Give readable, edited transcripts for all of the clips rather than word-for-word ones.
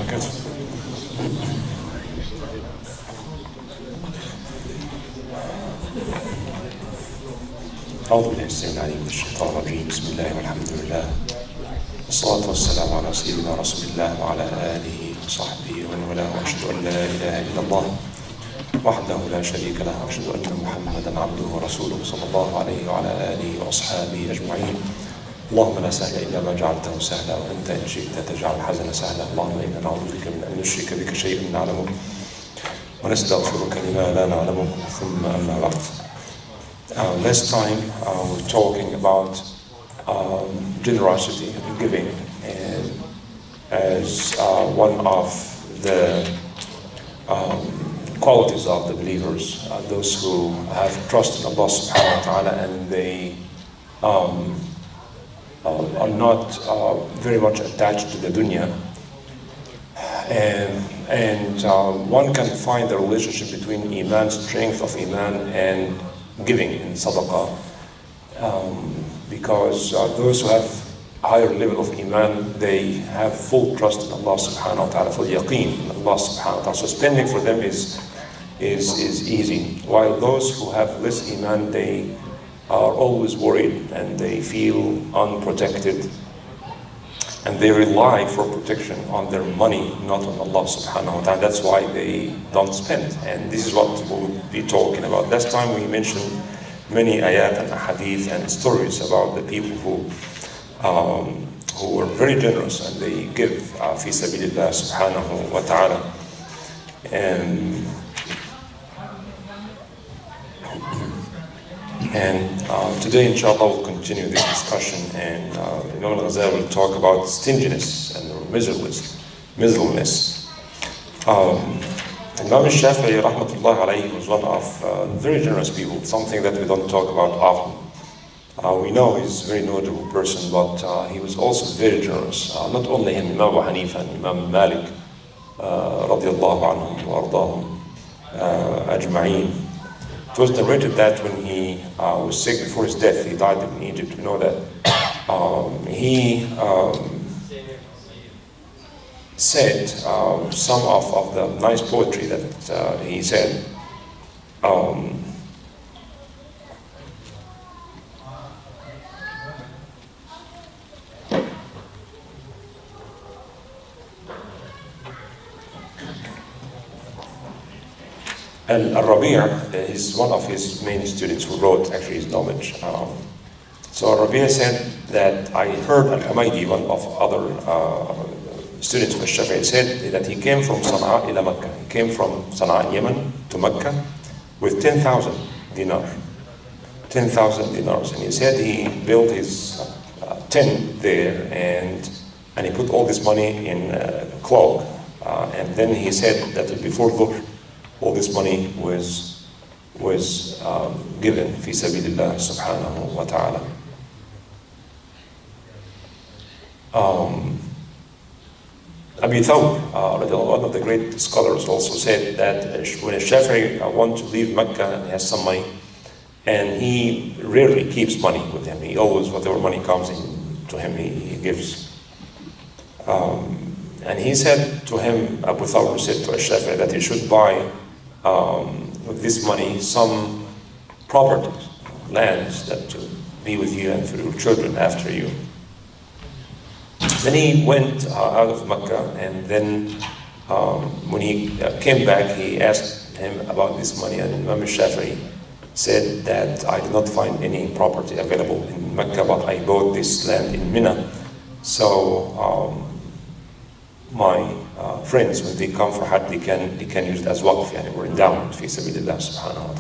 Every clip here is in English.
وبركاته. أعوذ بالله السميع العليم من الشيطان الرجيم. بسم الله والحمد لله والصلاة والسلام على سيدنا رسول الله وعلى آله وصحبه ومن والاه، وأشهد أن لا إله إلا الله وحده لا شريك له، وأشهد أن محمدا عبده ورسوله صلى الله عليه وعلى آله وأصحابه أجمعين. اللهم لا سهل إلا ما جعلته سهلا، وأنت إن شئت تجعل الحزن سهلا. اللهم إنا نعوذ بك من أن نشرك بك شيئا نعلمه ونستغفرك لما لا نعلمه. ثم أما بعد. Last time we're talking about generosity and giving, and as one of the qualities of the believers, those who have trust in Allah subhanahu wa ta'ala, and they are not very much attached to the dunya, and one can find the relationship between iman, strength of iman, and giving in sadaqah, because those who have higher level of iman, they have full trust in Allah subhanahu wa ta'ala, full yaqeen in Allah subhanahu wa ta'ala. So spending for them is easy, while those who have less iman, they are always worried and they feel unprotected, and they rely for protection on their money, not on Allah subhanahu wa ta'ala. That's why they don't spend. And this is what we'll be talking about. Last time we mentioned many ayat and hadith and stories about the people who were very generous, and they give fi sabilillah subhanahu wa ta'ala. And today, inshallah, we'll continue this discussion, and Imam Ghazali will talk about stinginess and miserliness. Imam Shafi'i rahmatullah alayhi was one of very generous people, something that we don't talk about often. We know he's a very knowledgeable person, but he was also very generous. Not only him, Imam Abu Hanifa and Imam Malik radiyallahu anhum wa ardahum ajma'een. It was narrated that when he was sick before his death, he died in Egypt. We know that he said some of the nice poetry that he said. And Al-Rabi' is one of his main students who wrote actually his knowledge. So Al-Rabi' said that I heard Al-Humaydi, one of other students of Shafi'i, said that he came from Sana'a ila Mecca. He came from Sana'a, Yemen, to Mecca with 10,000 dinars. 10,000 dinars. And he said he built his tent there, and he put all this money in a cloak. And then he said that before Dhuhr, all this money was given fi sabilillah subhanahu wa ta'ala. Abi Thawb, one of the great scholars, also said that when a Shafi'i wants to leave Mecca and has some money, and he rarely keeps money with him, he always, whatever money comes in to him, he gives. And he said to him, Abu Thawb said to a Shafi'i that he should buy with this money some properties, lands that to be with you and for your children after you. Then he went out of Mecca, and then when he came back, he asked him about this money, and Imam Shafi'i said that I did not find any property available in Mecca, but I bought this land in Mina. So my friends, when they come for Hajj, they can use it as waqf, or endowment fi sabilillah subhanahu wa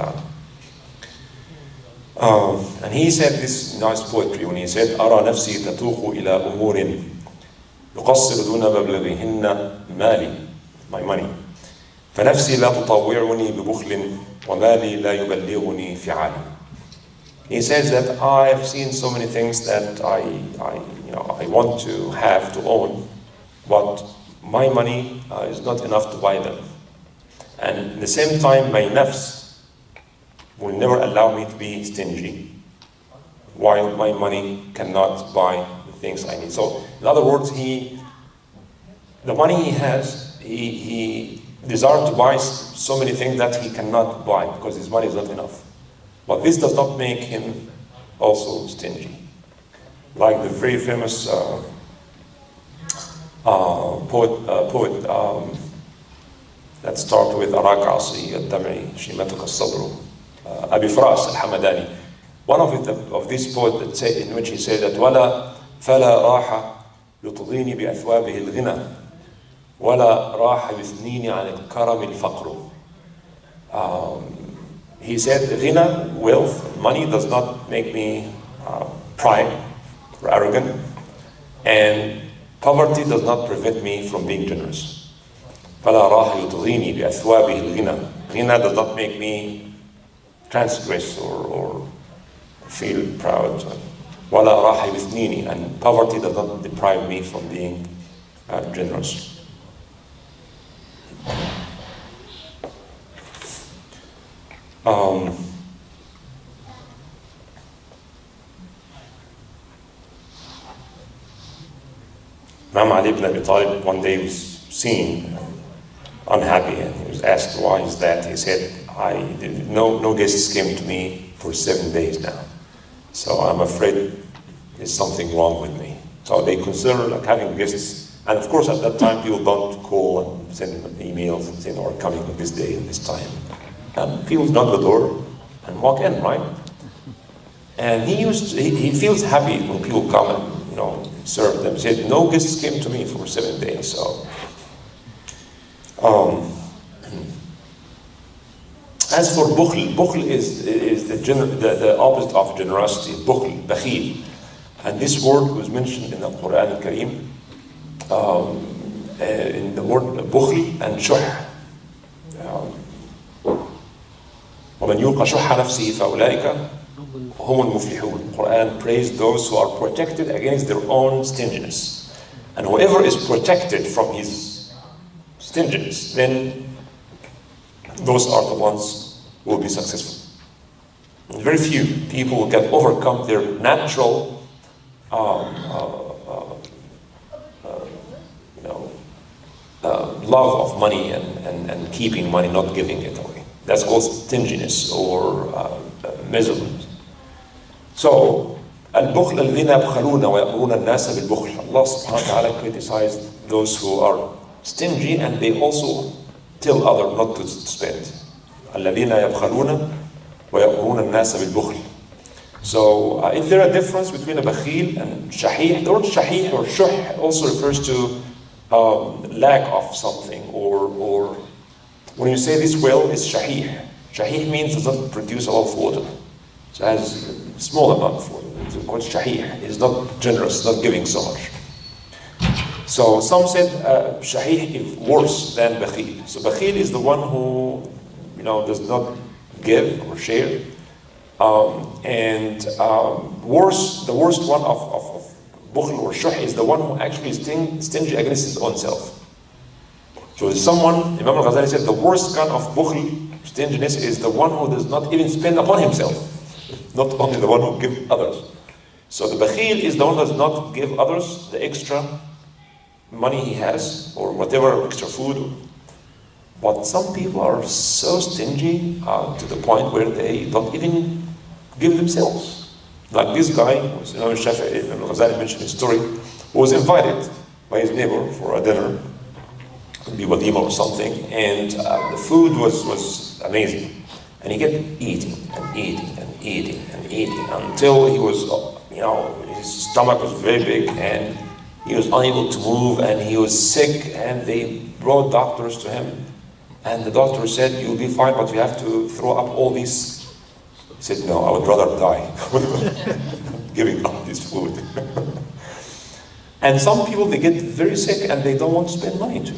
ta'ala. And he said this nice poetry when he said, أرى نفسي تتوق إلى أمور يقصر دون مبلغهن مالي, my money, فنفسي لا تطوعني ببخل ومالي لا يبلغني فعالي. He says that I have seen so many things that I want to have, to own, but my money is not enough to buy them. And at the same time, my nafs will never allow me to be stingy, while my money cannot buy the things I need. So, in other words, he the money he has, he desires to buy so many things that he cannot buy because his money is not enough. But this does not make him also stingy. Like the very famous poet that started with أراك عصي الدمع شيمتك الصبر أبي فراس الحمداني. One of these poets in which he said that ولا فلا راح يطغيني بأثوابه الغنى ولا راح يثنيني عن الكرم الفقر. He said غنى, wealth, money does not make me pride or arrogant, and poverty does not prevent me from being generous. فلا راح يطغيني بأثوابه الغنى. Ghina does not make me transgress or feel proud. ولا راح يثنيني, and poverty does not deprive me from being generous. Imam Ali ibn Abi Talib one day was seen unhappy, and he was asked, why is that? He said, no guests came to me for 7 days now, so I'm afraid there's something wrong with me. So they consider like having guests, and of course at that time people don't call and send emails and say, no, we're coming on this day and this time. And people knock the door and walk in, right? And he feels happy when people come and serve them. He said, no guests came to me for 7 days. So, as for bukhl is the opposite of generosity. Bukhl, bakhil, and this word was mentioned in the Quran al-Kareem in the word bukhl and shuh. وَمَنْ يُوقَ شُحَّ نَفْسِهِ فَأُولَٰئِكَ هُمُ الْمُفْلِحُونَ. The Quran praised those who are protected against their own stinginess. And whoever is protected from his stinginess, then those are the ones who will be successful. And very few people can overcome their natural love of money and keeping money, not giving it away. That's called stinginess or miserliness. So, al-bukhl al-ghina yabkhaluna wa ya'muruna an-nasa bil-bukhl. Allah subhanahu wa ta'ala criticized those who are stingy, and they also tell others not to spend. Alladhina yabkhaluna wa ya'muruna an-nasa bil-bukhl. So, is there a difference between a bakhil and shahih? The word shahih or shuh also refers to lack of something, or when you say this well is shahih. Shahih means it does not produce a lot of water. It has a small amount of water. It's called shahih. It's not generous, not giving so much. So some said shahih is worse than bakhil. So bakhil is the one who does not give or share. The worst one of bukhl or shuh is the one who actually is stingy against his own self. So someone, Imam Ghazali said, the worst kind of bukhl, stinginess, is the one who does not even spend upon himself, not only the one who gives others. So the bakhil is the one who does not give others the extra money he has, or whatever extra food. But some people are so stingy to the point where they don't even give themselves. Like this guy, Imam Ghazali mentioned his story, who was invited by his neighbor for a dinner, be walima or something, and the food was amazing, and he kept eating and eating and eating and eating until he was, his stomach was very big and he was unable to move and he was sick, and they brought doctors to him, and the doctor said, you'll be fine, but you have to throw up all these. He said, no, I would rather die giving up this food. And some people, they get very sick and they don't want to spend money to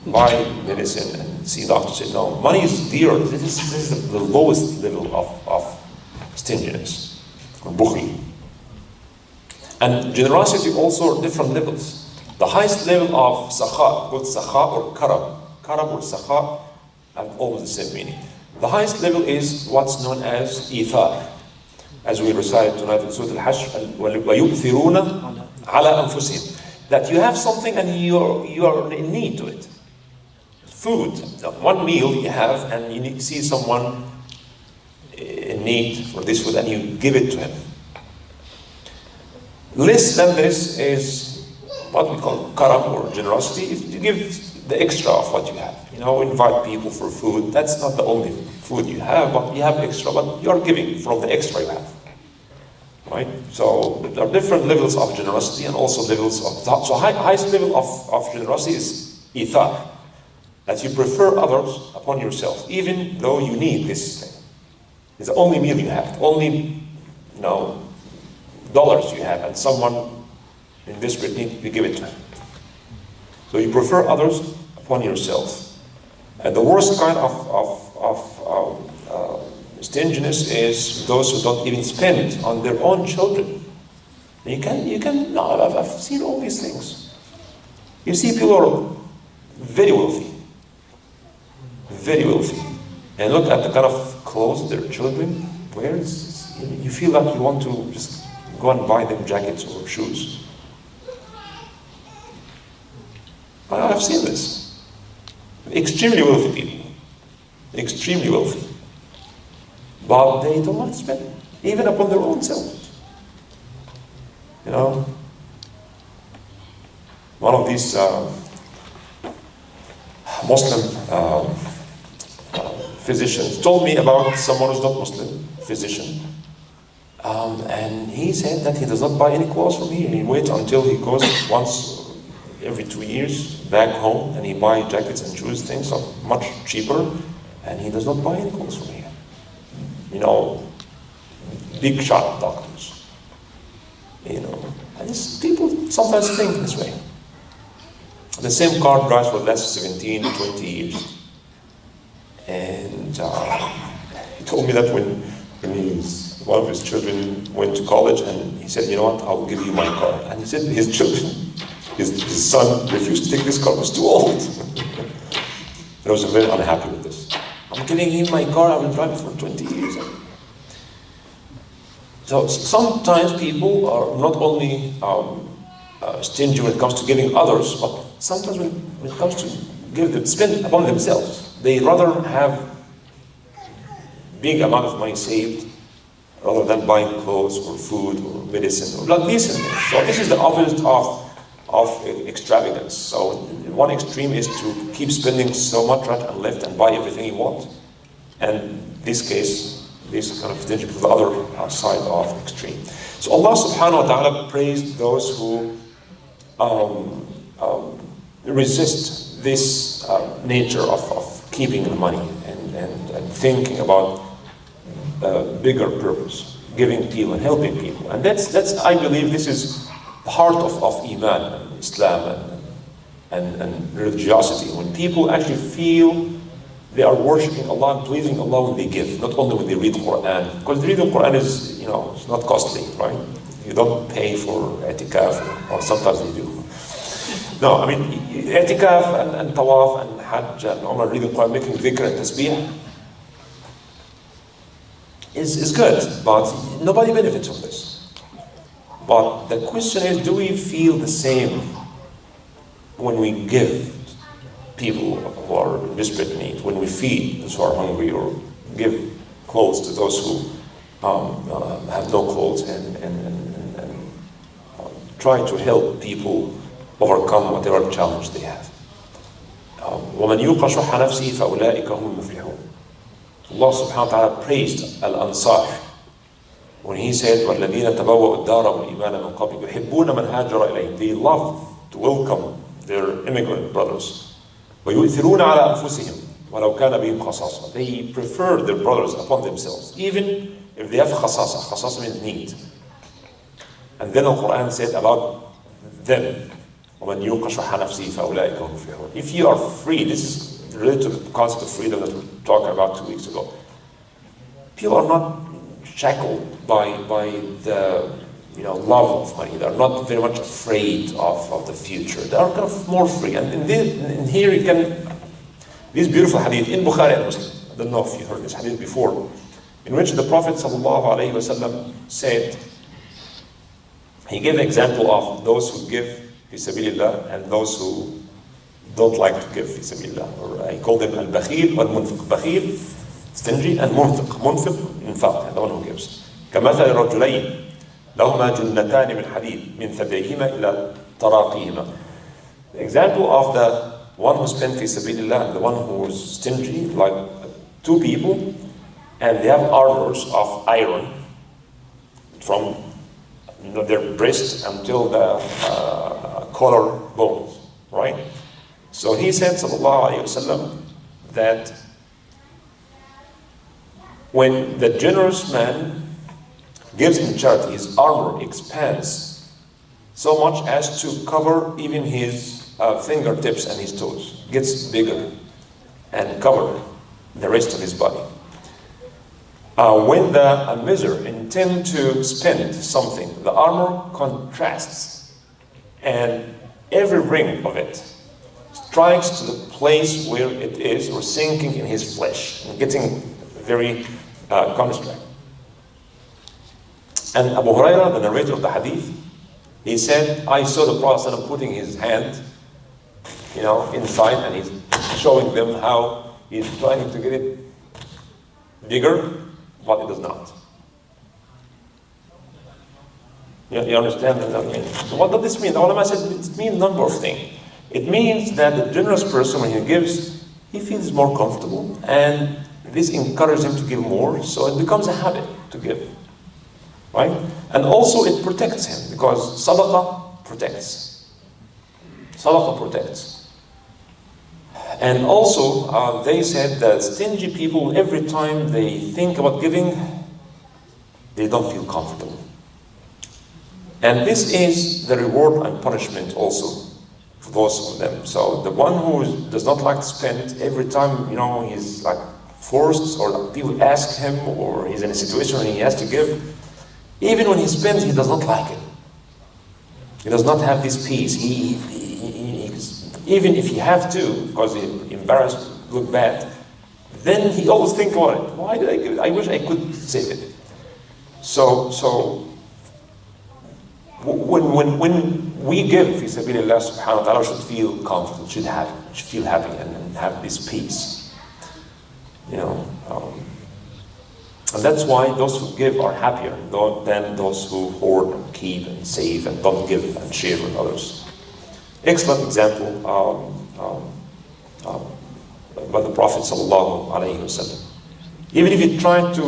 buy medicine and see doctors. Say, no, money is dear. This is the lowest level of stinginess or bukhl. And generosity also different levels. The highest level of sakha, called sakha or karam. Karam or sakha have almost the same meaning. The highest level is what's known as ithar, as we recite tonight in Surah Al-Hashr, وَيُؤْثِرُونَ عَلَى أَنفُسِهِمْ. that you have something and you are in need to it. Food, one meal you have and you see someone in need for this food and you give it to him. Less than this is what we call karam or generosity. If you give the extra of what you have, invite people for food. That's not the only food you have, but you have extra, but you are giving from the extra you have. Right? So there are different levels of generosity and also levels of, so highest level of generosity is ithar, that you prefer others upon yourself, even though you need this thing. It's the only meal you have, only dollars you have, and someone in desperate need, you give it to him. So you prefer others upon yourself. And the worst kind of stinginess is those who don't even spend on their own children. I've seen all these things. You see people are very wealthy, and look at the kind of clothes their children wear. You feel like you want to just go and buy them jackets or shoes. I've seen this. Extremely wealthy people, extremely wealthy. But they don't want to spend, even upon their own selves. One of these Muslim physicians told me about someone who's not Muslim, physician. And he said that he does not buy any clothes from here. He waits until he goes once every 2 years back home and he buys jackets and shoes, things are much cheaper, and he does not buy any clothes from here. Big shot doctors. And people sometimes think this way. The same car drives for the last 17, 20 years. And he told me that when one of his children went to college, and he said, I will give you my car. And he said his children, his son refused to take this car, it was too old. And I was very unhappy with this. I'm giving him my car, I will drive it for 20 years. So sometimes people are not only stingy when it comes to giving others, but sometimes when it comes to spend upon themselves. They rather have big amount of money saved rather than buying clothes or food or medicine or like these things. So this is the opposite of extravagance. So one extreme is to keep spending so much right and left and buy everything you want. And this case, this kind of stingy, the other side of extreme. So Allah subhanahu wa ta'ala praised those who resist this nature of keeping the money and thinking about bigger purpose, giving people and helping people. And that's I believe this is the heart of Iman and Islam and religiosity. When people actually feel they are worshipping Allah and pleasing Allah when they give, not only when they read Quran. Because reading Quran is, it's not costly, right? You don't pay for i'tikaf, or sometimes you do. No, I mean, i'tikaf and tawaf and hajj and umrah, reading Quran, making dhikr and tasbih is good, but nobody benefits from this. But the question is, do we feel the same when we give people who are in desperate need, when we feed those who are hungry, or give clothes to those who have no clothes, and try to help people overcome whatever challenge they have. وَمَنْ يُوقَ شُحَّ نَفْسِهِ فَأُولَٰئِكَ هُمُ الْمُفْلِحُونَ. Allah subhanahu wa ta'ala praised Al-Ansar when he said, وَالَّذِينَ تَبَوَّأُوا الدَّارَ وَالْإِيمَانَ مِنْ قَبْلِهِمْ يُحِبُّونَ مَنْ هَاجَرَ إِلَيْهِمْ. They love to welcome their immigrant brothers. وَيُؤْثِرُونَ عَلَى أَنفُسِهِمْ وَلَوْ كَانَ بِهِمْ خَصَاصَةٌ. They prefer their brothers upon themselves, even if they have khasasa. Khasasa means need. And then the Quran said about them, وَمَنْ يُوقَ شُحَّ نَفْسِهِ فَأُولَٰئِكَ هُمُ الْمُفْلِحُونَ. If you are free, this is related to the concept of freedom that we talked about 2 weeks ago. People are not shackled by the love of money. They are not very much afraid of the future. They are kind of more free. And in here you can, this beautiful hadith in Bukhari and Muslim, I don't know if you heard this hadith before, in which the Prophet ﷺ said, he gave an example of those who give fi sabilillah and those who don't like to give fi sabilillah. Or I call them al-bakhil wal-munfiq. Bakhil, stingy, and munfiq, infaq, the one who gives. كمثل الرجلين لهما جنتان من حديد من ثديهما إلى تراقيهما. The example of the one who spent fi sabilillah and the one who was stingy, like two people, and they have armors of iron from their breast until the collar bones, right? So he said, sallallahu alayhi wasallam, that when the generous man gives in charity, his armor expands so much as to cover even his fingertips and his toes. Gets bigger and cover the rest of his body. When the miser intends to spend something, the armor contrasts, and every ring of it strikes to the place where it is, or sinking in his flesh, and getting very constricted. And Abu Hurairah, the narrator of the hadith, he said, I saw the Prophet putting his hand, inside, and he's showing them how he's trying to get it bigger, but it does not. You understand what that means? So what does this mean? The ulama said it means a number of things. It means that the generous person, when he gives, he feels more comfortable, and this encourages him to give more, so it becomes a habit to give. Right? And also it protects him, because sadaqah protects. Sadaqah protects. And also, they said that stingy people, every time they think about giving, they don't feel comfortable. And this is the reward and punishment also for those of them. So the one who does not like to spend, every time, he's like forced, or people ask him, or he's in a situation where he has to give, even when he spends, he does not like it. He does not have this peace. Even if he have to, because he's embarrassed, look bad, then he always think about it. Why did I give it? I wish I could save it. So when we give fi sabilillah subhanahu wa ta'ala, should feel confident, should feel happy, and have this peace. And that's why those who give are happier than those who hoard and keep and save and don't give and share with others. Excellent example by the Prophet sallallahu alaihi wasallam. Even if he tried to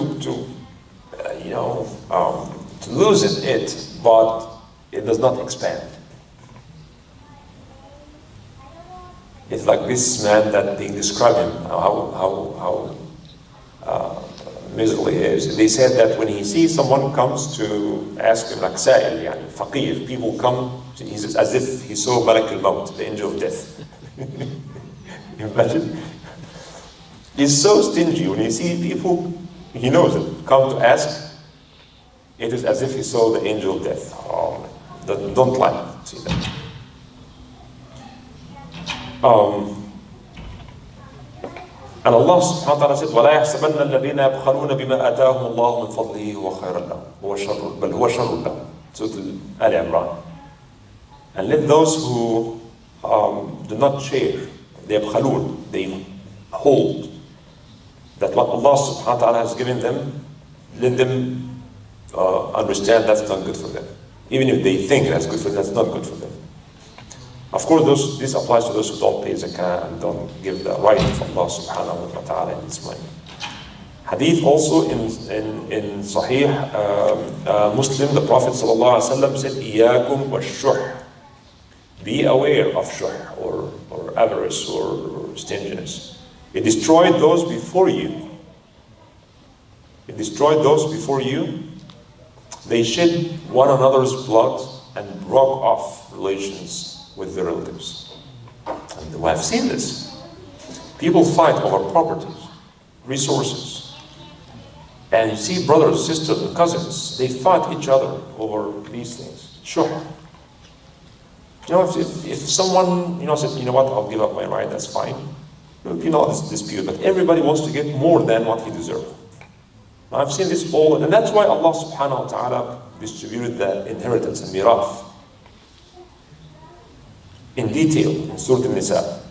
loosen it, but it does not expand. It's like this man that they describe him, how miserly he is. They said that when he sees someone comes to ask him, like sa'il, faqir, people come, he's as if he saw Malak al-Maut, the angel of death. Imagine. He's so stingy. When he sees people, he knows it, come to ask, it is as if he saw the angel of death. Oh, don't like to see that. And Allah subhanahu wa ta'ala said, وَلَا يَحْسَبَنَّ الَّذِينَ يَبْخَلُونَ بِمَا آتَاهُمُ اللَّهُ مِنْ فَضْلِهِ هُوَ خَيْرًا لَهُمْ بَلْ هُوَ شَرٌّ لَهُمْ. Surah Al-Imran. And let those who do not share, they يبخلون, they hold that what Allah subhanahu wa ta'ala has given them, let them understand that's not good for them. Even if they think that's good for them, that's not good for them. Of course, this applies to those who don't pay zakah and don't give the right of Allah subhanahu wa ta'ala in this money. Hadith also in Sahih Muslim, the Prophet sallallahu alaihi wasallam said, "Iyakum wash-shuh." Be aware of shuh, or avarice, or stinginess. It destroyed those before you. It destroyed those before you. They shed one another's blood and broke off relations with their relatives. And we have seen this. People fight over properties, resources. And you see brothers, sisters, and cousins, they fight each other over these things. Sure. If someone, says, what, I'll give up my right, that's fine. This dispute, but everybody wants to get more than what he deserves. I've seen this all, and that's why Allah subhanahu wa ta'ala distributed the inheritance and miraf. in detail in Surah An-Nisa.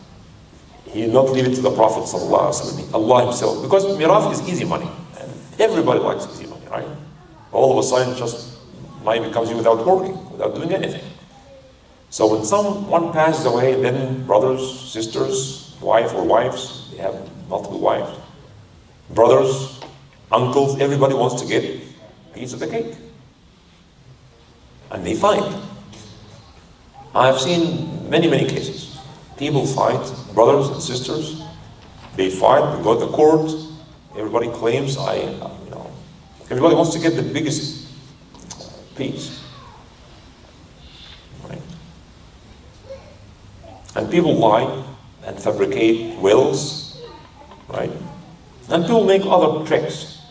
He did not leave it to the Prophet ﷺ, Allah himself, because mirath is easy money, and everybody likes easy money, right? All of a sudden, just money becomes you without working, without doing anything. So when someone passes away, then brothers, sisters, wife or wives, they have multiple wives, brothers, uncles, everybody wants to get a piece of the cake. And they fight. I've seen many, many cases. People fight, brothers and sisters, they fight, they go to the court, everybody claims everybody wants to get the biggest piece. Right? And people lie and fabricate wills, right? And people make other tricks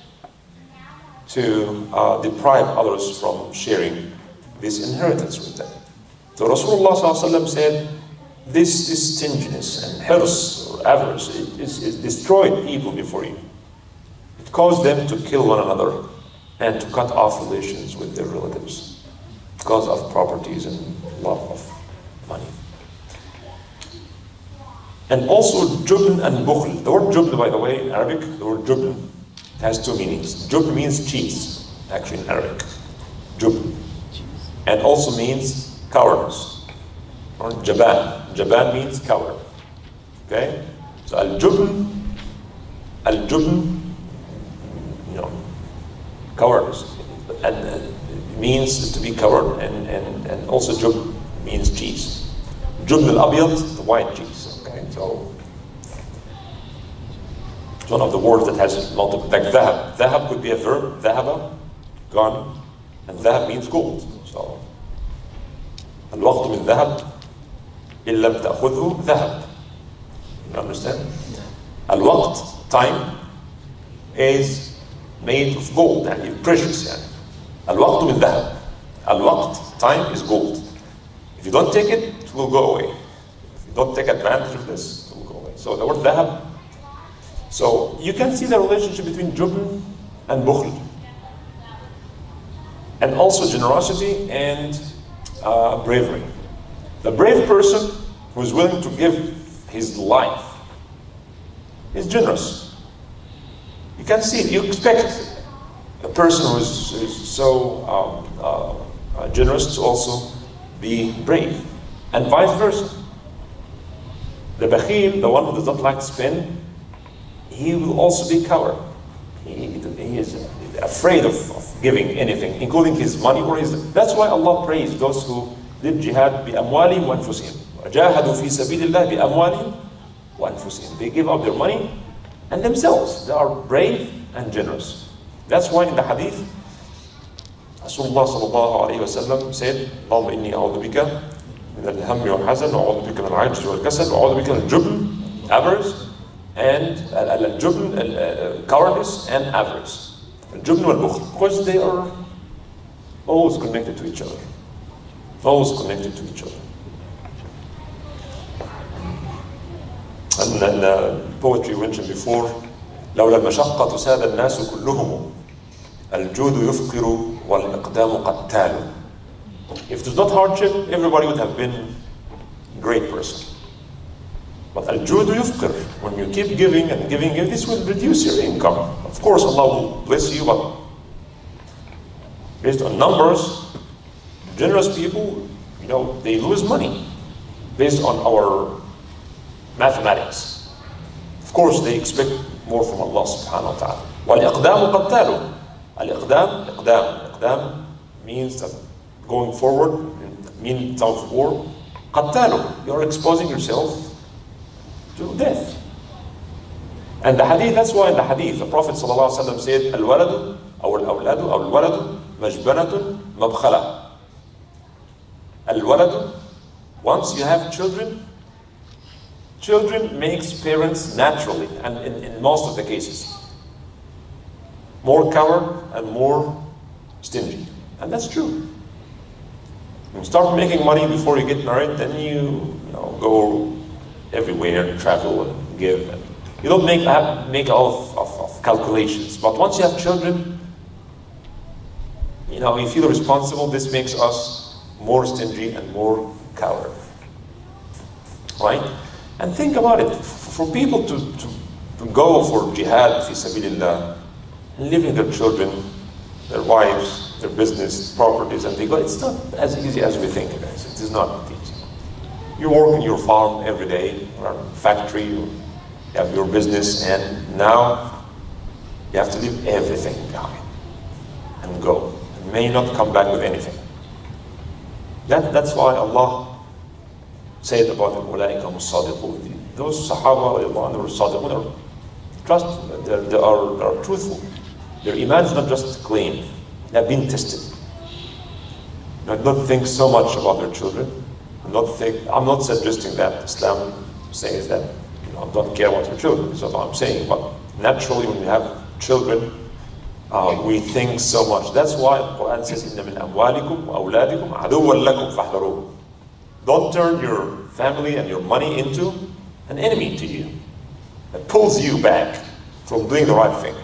to deprive others from sharing this inheritance with them. So Rasulullah ﷺ said, this stinginess and hirs or avarice is destroyed people before you. It caused them to kill one another and to cut off relations with their relatives because of properties and love of money. And also jubn and bukhl. The word jubn, by the way, in Arabic, the word jubn has two meanings. Jubn means cheese, actually in Arabic. Jubn. And also means cowardice. Or jaban. Jaban means coward. Okay? So al-jubn, cowardice. And means to be coward, and also jubn means cheese. Jubn al-abyad, the white cheese. Okay? So it's one of the words that has multiple, like dhahab. Dhahab could be a verb, dhahaba, gone, and dhahab means gold. So الوقت من ذهب إن لم تأخذه ذهب. You understand? الوقت, time, is made of gold and precious. يعني. الوقت من ذهب. الوقت, time, is gold. If you don't take it, it will go away. If you don't take advantage of this, it will go away. So the word ذهب. So you can see the relationship between jubn and bukhl, and also generosity and bravery. The brave person who is willing to give his life is generous. You can see it. You expect a person who is so generous to also be brave, and vice versa. The bakhil, the one who does not like to spend, he will also be coward. He is afraid of giving anything, including his money or his. That's why Allah praised those who did jihad بأموالهم وأنفسهم. وجاهدوا في سبيل الله بأموالهم وأنفسهم. They give up their money and themselves. They are brave and generous. That's why in the hadith, Rasulullah sallallahu alayhi wa sallam said, اللهم إني أعوذ بك من الهم والحزن وأعوذ بك من العجز والكسل وأعوذ بك من الجبن, avarice, and al-jubn, cowardice, and avarice. Al-jubn wal-bukhl, because they are always connected to each other. Always connected to each other. And the poetry mentioned before, لولا المشقة ساد الناس كلهم الجود يفقر والإقدام قتال. If there's not hardship, everybody would have been a great person. But al-jud yufqir, when you keep giving and giving, this will reduce your income. Of course, Allah will bless you, but based on numbers, generous people, they lose money based on our mathematics. Of course, they expect more from Allah subhanahu wa ta'ala. وَالْإِقْدَامُ قَتَّالُ. Al-Iqdam means that going forward, means of war. قَتَّالُ, you're exposing yourself to death. And the hadith, that's why in the hadith, the Prophet ﷺ said, Al-waladu, or al-awladu, or al-waladu, majbanatun mabkhala. Al-waladu, once you have children, children makes parents naturally, and in most of the cases, more coward and more stingy. And that's true. You start making money before you get married, then you go everywhere, travel and give. And you don't make all of calculations. But once you have children, you feel responsible. This makes us more stingy and more coward. right? And think about it, for people to go for jihad fi sabilillah, and leaving their children, their wives, their business, properties, and they go, it's not as easy as we think it is. It is not easy. You work in your farm every day, or factory, or you have your business, and now you have to leave everything behind and go. You may not come back with anything. That's why Allah said about the Ulaika Musadiqun. Those Sahaba, they were Sadiqun, they are truthful. Their iman is not just claim, they have been tested. Not think so much about their children. I'm not suggesting that Islam says that don't care about your children. That's what I'm saying. But naturally, when we have children, we think so much. That's why the Quran says, "Inna min amwalikum wa awladikum aduwwan lakum fahdharuh." Don't turn your family and your money into an enemy to you that pulls you back from doing the right thing.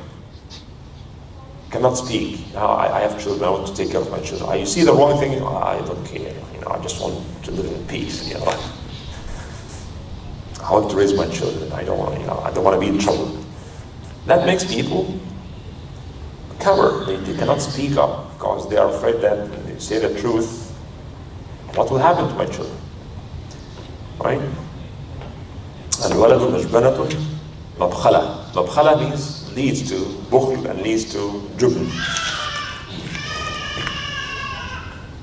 Cannot speak. I have children. I want to take care of my children. You see the wrong thing. I don't care. I just want to live in peace. I want to raise my children. I don't want. I don't want to be in trouble. That makes people coward. They cannot speak up because they are afraid that when they say the truth, what will happen to my children? Right? Al-waladu majbanatun mabkhala. Mabkhala leads to bukhl and leads to jubn.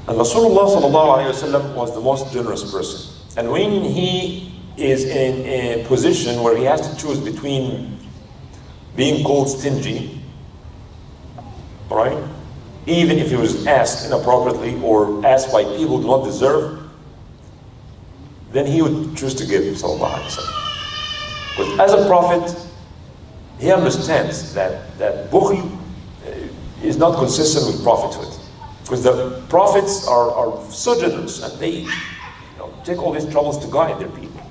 And Rasulullah sallallahu alayhi wa sallam was the most generous person. And when he is in a position where he has to choose between being called stingy, right? Even if he was asked inappropriately or asked by people who do not deserve, then he would choose to give, sallallahu alayhi wa sallam. Because as a prophet, he understands that bukhl is not consistent with prophethood. Because the prophets are so generous and they take all these troubles to guide their people.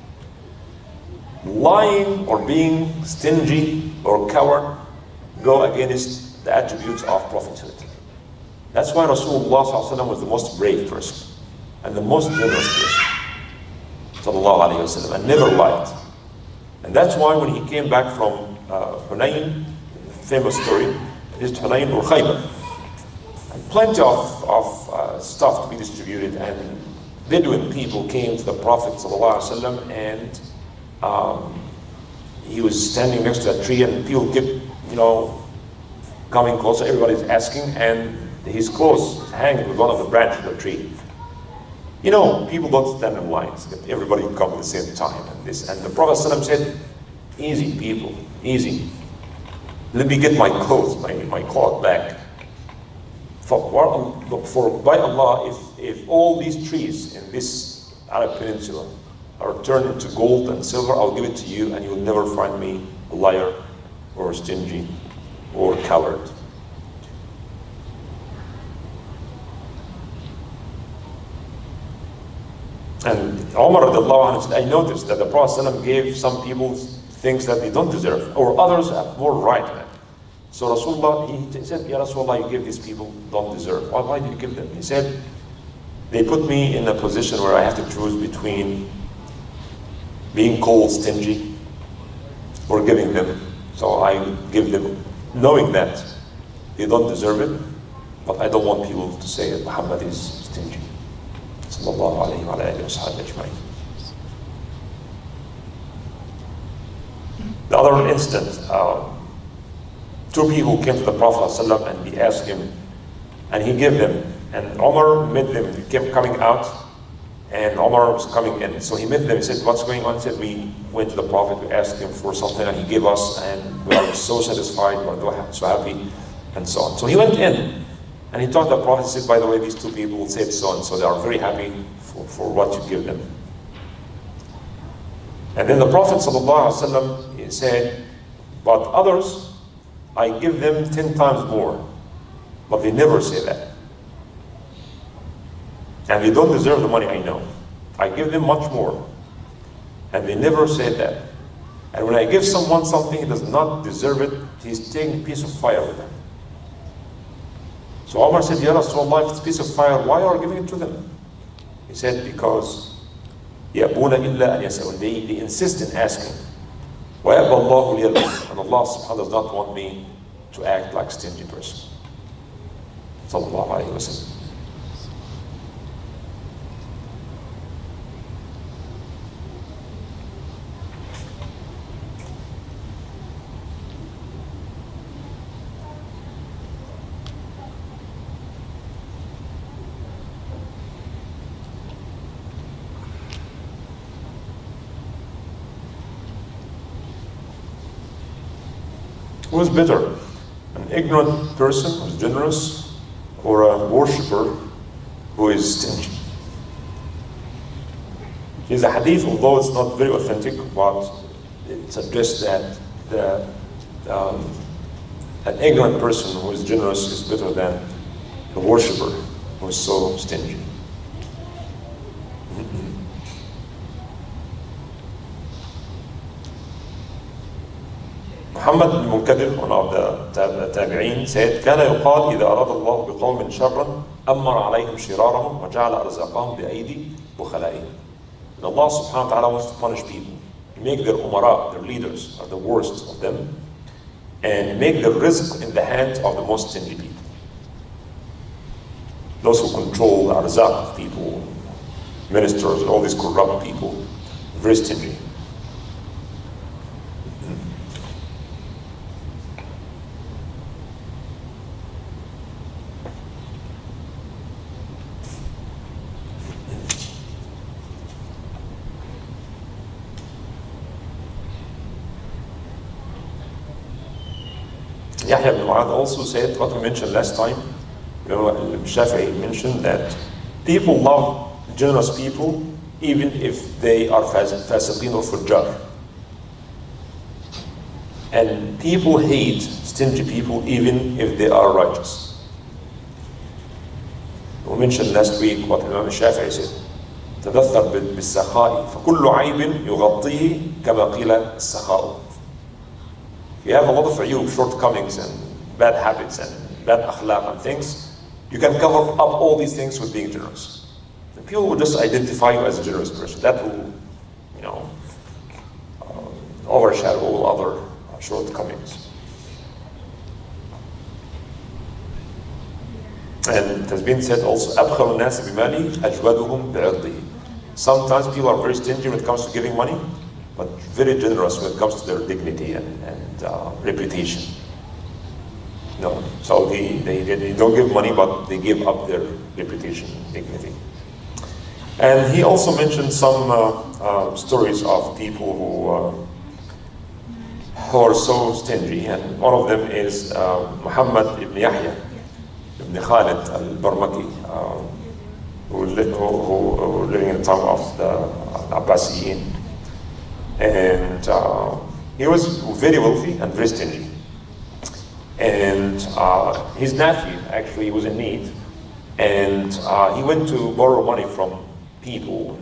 Lying or being stingy or coward go against the attributes of prophethood. That's why Rasulullah ﷺ was the most brave person and the most generous person, sallallahu alayhi wa sallam, and never lied. And that's why when he came back from Hunayn, famous story, is Hunayn or Khaybar, and plenty of stuff to be distributed, and Bedouin people came to the Prophet sallallahu alaihi wasallam, and he was standing next to a tree, and people kept, coming closer. Everybody's asking, and his clothes hanging with one of the branches of the tree. People don't stand in lines. Everybody come at the same time. And the Prophet ﷺ said, "Easy, people, easy. Let me get my clothes, my cloth back. For by Allah, if all these trees in this Arab Peninsula are turned into gold and silver, I'll give it to you, and you'll never find me a liar or stingy or coward." And Umar radiallahu anhu said, I noticed that the Prophet ﷺ gave some people things that they don't deserve, or others have more right than. So Rasulullah, he said, Ya Rasulullah, you give these people don't deserve. Why did you give them? He said, they put me in a position where I have to choose between being called stingy or giving them. So I give them, knowing that they don't deserve it, but I don't want people to say that Muhammad is stingy. Sallallahu alayhi wa alayhi wa sallam ajma'in. The other instant, two people came to the Prophet ﷺ and he asked him, and he gave them, and Umar met them. He kept coming out, and Umar was coming in. So he met them. He said, "What's going on?" He said, "We went to the Prophet. We asked him for something, and he gave us, and we are so satisfied. We are so happy, and so on." So he went in, and he told the Prophet. He said, "By the way, these two people said so and so. They are very happy for what you give them." And then the Prophet ﷺ said, "But others, I give them 10 times more, but they never say that. And they don't deserve the money, I know. I give them much more, and they never say that. And when I give someone something he does not deserve it, he's taking a piece of fire with them." So Umar said, "Ya Rasulullah, if it's a piece of fire, why are you giving it to them?" He said, "Because يأبون إلا أن يسألون. They insist in asking. وَيَأْبَى اللَّهُ لِيَ الْأُمْرِ. And Allah subhanahu wa ta'ala does not want me to act like a stingy person. Sallallahu alayhi wa sallam. Who is better? An ignorant person who is generous, or a worshipper who is stingy? There's a hadith, although it's not very authentic, but it suggests that an ignorant person who is generous is better than a worshipper who is so stingy. Muhammad bin Munkadir, one of the tabi'in, said, كان يقال إذا أراد الله بقوم شرا أمر عليهم شرارهم وجعل أرزاقهم بأيدي بخلائهم. And Allah subhanahu wa ta'ala wants to punish people. He make their umara, their leaders, are the worst of them, and make the rizq in the hands of the most stingy people. Those who control the arzaq of people, ministers, and all these corrupt people, very stingy. Yahya ibn Mu'adh also said what we mentioned last time. Shafi'i mentioned that people love generous people even if they are fasiqin or fujjar. And people hate stingy people even if they are righteous. We mentioned last week what Imam Shafi'i said. تدثر بالسخاء فكل عيب يغطيه كما قيل السخاء. You have a lot of ayub, shortcomings and bad habits and bad akhlaq and things, you can cover up all these things with being generous. And people will just identify you as a generous person. That will, overshadow all other shortcomings. And it has been said also, أبخل الناس بمالي أجودهم بعرضه. Sometimes people are very stingy when it comes to giving money, but very generous when it comes to their dignity and reputation. No, so they don't give money, but they give up their reputation, dignity. And he also mentioned some stories of people who are so stingy, and one of them is Muhammad ibn Yahya ibn Khalid al-Barmaki, who living in the time of the Abbasiyin. And he was very wealthy and very stingy. And his nephew actually was in need, and he went to borrow money from people.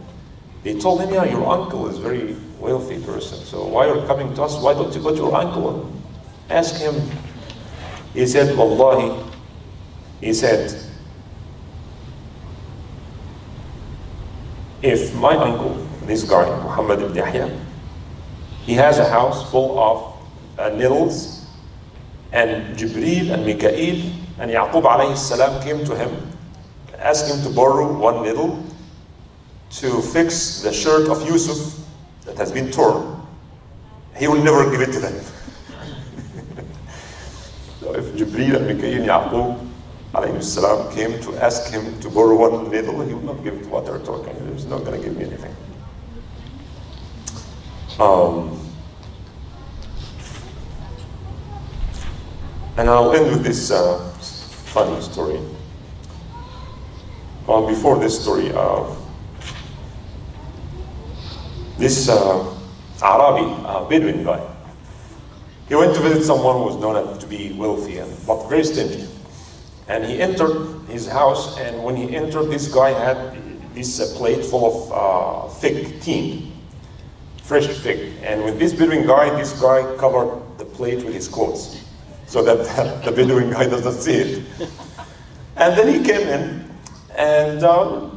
They told him, yeah, your uncle is a very wealthy person, so why are you coming to us? Why don't you go to your uncle and ask him? He said, Wallahi, he said, if my uncle, this guy, Muhammad ibn Yahya, he has a house full of needles, and Jibreel and Mikael and Yaqub alayhi salam came to him, asked him to borrow one needle to fix the shirt of Yusuf that has been torn, he will never give it to them. So if Jibreel and Mikael and Yaqub alayhi salam came to ask him to borrow one needle, he will not give it what they're talking. He's not going to give me anything. And I'll end with this funny story. Before this story, this Arabi, Bedouin guy, he went to visit someone who was known to be wealthy but very stingy. And he entered his house, and when he entered, this guy had this plate full of fig, teen, fresh fig. And with this Bedouin guy covered the plate with his clothes, so that the Bedouin guy does not see it. And then he came in and told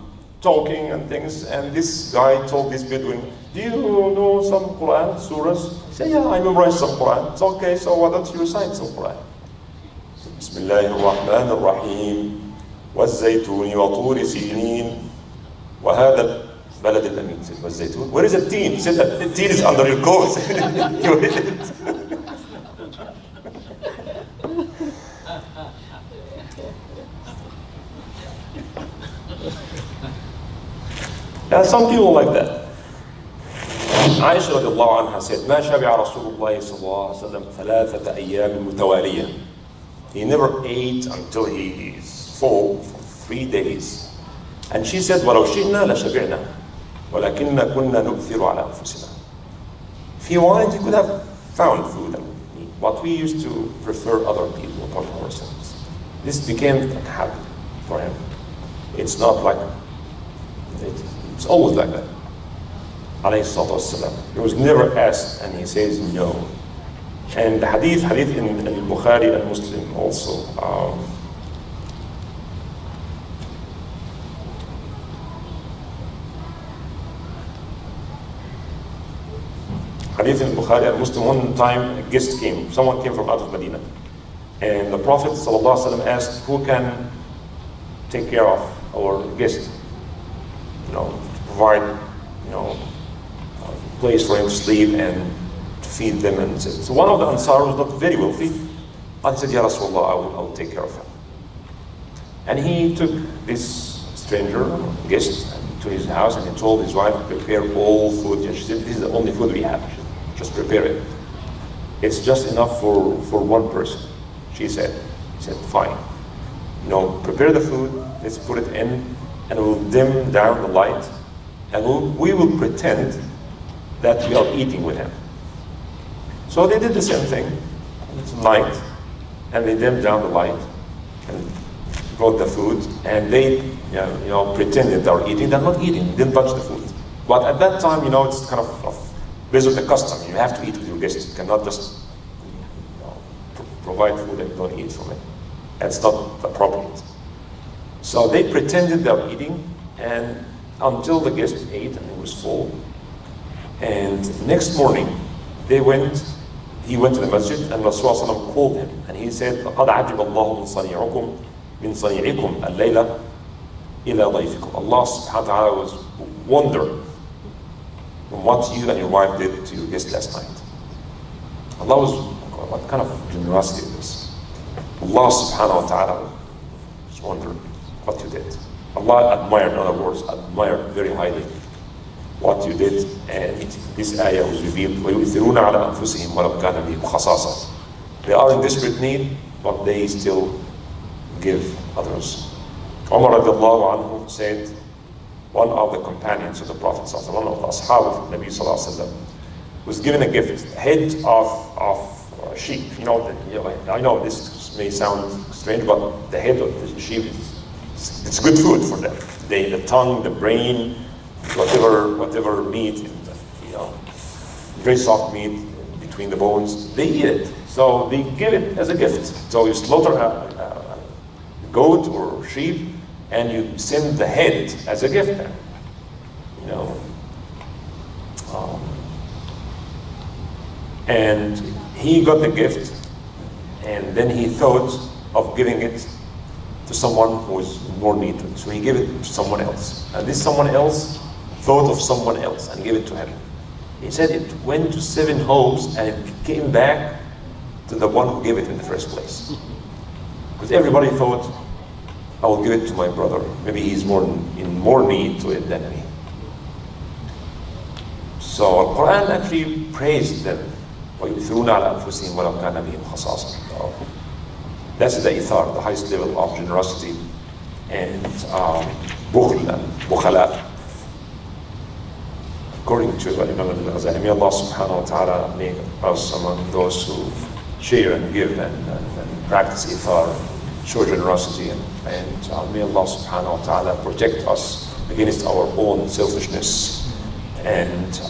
talking and things, and this guy told this Bedouin, do you know some Quran, surahs? He said, yeah, I memorized some Quran. It's okay, so why don't you recite some Quran? Bismillahir Rahmanir Rahim, والزيتون وطور سينين وهذا البلد الأمين. والزيتون. Where is the teen? He said that the teen is under your coat. You hit it. There are some people like that. Aisha radiallahu anha said, ما شبع رسول الله صلى الله عليه وسلم ثلاثة أيام متوالية. He never ate until he is full for 3 days. And she said, ولو شئنا لشبعنا ولكننا كنا نؤثر على أنفسنا. If he wanted, he could have found food and eat. But we used to prefer other people upon ourselves. This became a habit for him. It's not like, it's always like that. Alayhi salatu wassalam. He was never asked and he says no. And the hadith in Bukhari and Muslim also. Hadith in Bukhari and Muslim, one time a guest came, someone came from out of Medina. And the Prophet ﷺ asked, who can take care of our guest? Provide, a place for him to sleep and to feed them. And so one of the Ansar was not very wealthy, but he said, Ya Rasulullah, I will take care of him. And he took this stranger, guest, to his house, and he told his wife to prepare all food. And she said, this is the only food we have. Just prepare it. It's just enough for one person. She said, fine. Prepare the food, let's put it in, and we'll dim down the light, and we will pretend that we are eating with him. So they did the same thing. It's night, and they dimmed down the light, and brought the food, and they pretended they were eating. They're not eating, didn't touch the food. But at that time, it's kind of based on the custom. You have to eat with your guests. You cannot just provide food and don't eat from it. That's not appropriate. So they pretended they were eating, and until the guest ate and it was full. And next morning, he went to the masjid, and Rasulullah called him, and he said, لَقَدْ عَجِبَ اللَّهُ مِنْ صَنِيعِكُمْ اللَّيْلَ إِلَى ضَيْفِكُمْ. Allah subhanahu wa ta'ala was wondered from what you and your wife did to your guest last night. Allah was, what kind of generosity is this? Allah subhanahu wa ta'ala was wondered what you did. Allah admired, in other words, admired very highly what you did, and this ayah was revealed. وَيُؤْثِرُونَ عَلَىٰ أَنفُسِهِمْ وَلَوْ كَانَ بِهِمْ خَصَاصَةٌ. They are in desperate need, but they still give others. Umar radiallahu anhu said, one of the companions of the Prophet, one of the ashab of Nabi sallallahu alaihi wasallam, was given a gift, head of sheep. I know this may sound strange, but the head of the sheep, it's good food for them. The tongue, the brain, whatever meat, very soft meat between the bones, they eat it. So they give it as a gift. So you slaughter a goat or sheep, and you send the head as a gift. And he got the gift, and then he thought of giving it to someone who was more needed. So he gave it to someone else. And this someone else thought of someone else and gave it to him. He said it went to 7 homes, and it came back to the one who gave it in the first place. Because everybody thought, I will give it to my brother. Maybe he's in more need to it than me. So Al-Quran actually praised them. وَيُؤْثِرُونَ عَلَىٰ أَنفُسِهِمْ وَلَوْ كَانَ بِهِمْ خَصَاصَةٌ. That's the ithar, the highest level of generosity, and bukhl and bukhala. According to Imam Ghazali, may Allah subhanahu wa ta'ala make us among those who share and give and practice ithar, show generosity, and may Allah subhanahu wa ta'ala protect us against our own selfishness and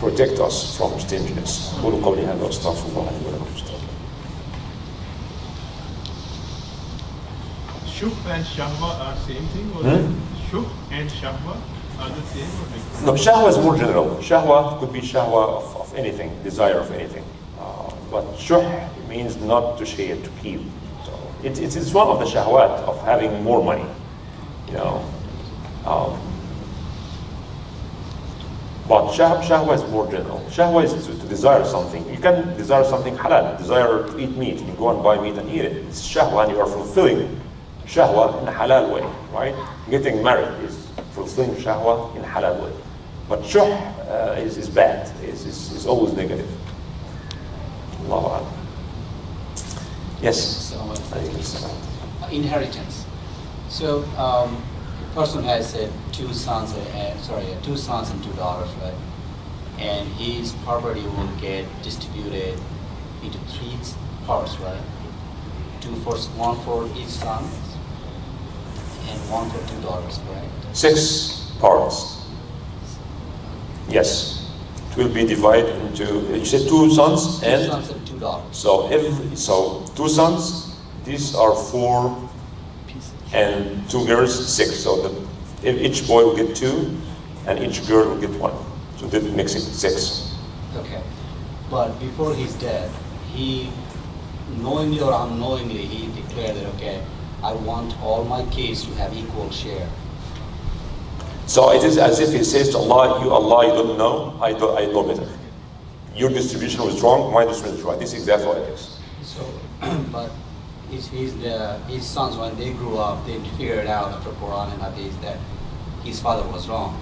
protect us from stinginess. قولوا قولي هذا واستغفر الله لي ولكم. Shuk and shahwa are same thing, or shuk and shahwa are the same or different? No, shahwa is more general. Shahwa could be shahwa of anything, desire of anything. But shuh means not to share, to keep. So it's one of the shahwat of having more money. You know. But shahwa is more general. Shahwa is to desire something. You can desire something halal, desire to eat meat. You go and buy meat and eat it. It's shahwa, and you are fulfilling shahwa in a halal way, right? Getting married is fulfilling shahwa in a halal way. But shuh is bad, is always negative. Allahu Akbar. Yes? Inheritance. So, person has two sons and 2 daughters, right? And his property will get distributed into 3 parts, right? 1 for each son and 1 for 2 daughters, correct? 6 parts. Yes. It will be divided into, you said 2 sons and? 2 sons and 2 daughters. So 2 sons, these are 4 and 2 girls, 6. So each boy will get 2 and each girl will get 1. So that makes it 6. Okay. But before his death, he knowingly or unknowingly, he declared that, okay, I want all my kids to have equal share. So it is as if he says to Allah, you don't know, I know better. Your distribution was wrong, my distribution is right. This is exactly what it is. So, but his sons, when they grew up, they figured out after Quran and Hadith that his father was wrong.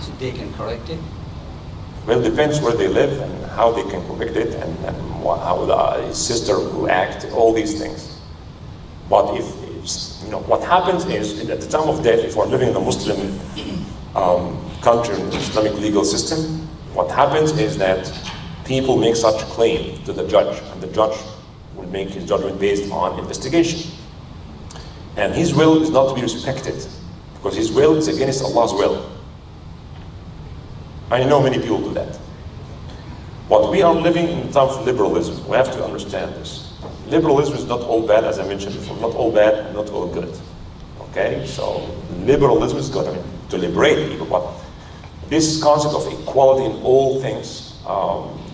So they can correct it? Well, it depends where they live and how they can correct it and how his sister will act, all these things. But if, what happens is, at the time of death, if we're living in a Muslim country, in the Islamic legal system, what happens is that people make such claim to the judge, and the judge will make his judgment based on investigation. And his will is not to be respected, because his will is against Allah's will. I know many people do that. But we are living in a time of liberalism. We have to understand this. Liberalism is not all bad, as I mentioned before, not all bad and not all good. Okay, so liberalism is good to liberate people, but this concept of equality in all things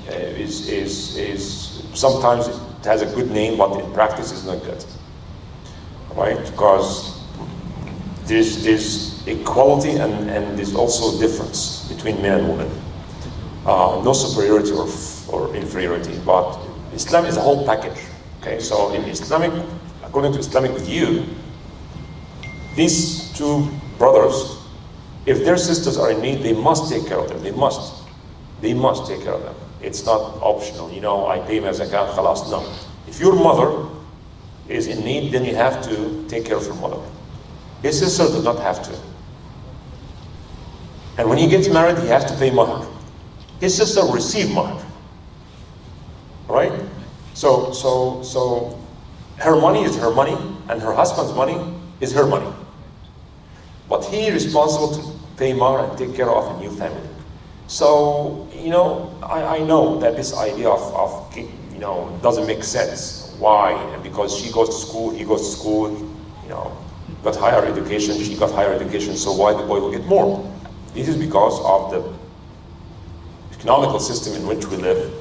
is sometimes it has a good name, but in practice is not good. Right? Because there's equality and there's also difference between men and women. No superiority or inferiority, but Islam is a whole package. Okay, so in Islamic, according to Islamic view, these 2 brothers, if their sisters are in need, they must take care of them. They must take care of them. It's not optional. I pay my zakat, khalas. No. If your mother is in need, then you have to take care of your mother. His sister does not have to. And when he gets married, he has to pay mahr. His sister will receive mahr. Right? So her money is her money, and her husband's money is her money. But he is responsible to pay mahr and take care of a new family. So, I know that this idea of doesn't make sense. Why? And because she goes to school, he goes to school, got higher education, she got higher education, so why the boy will get more? This is because of the economical system in which we live.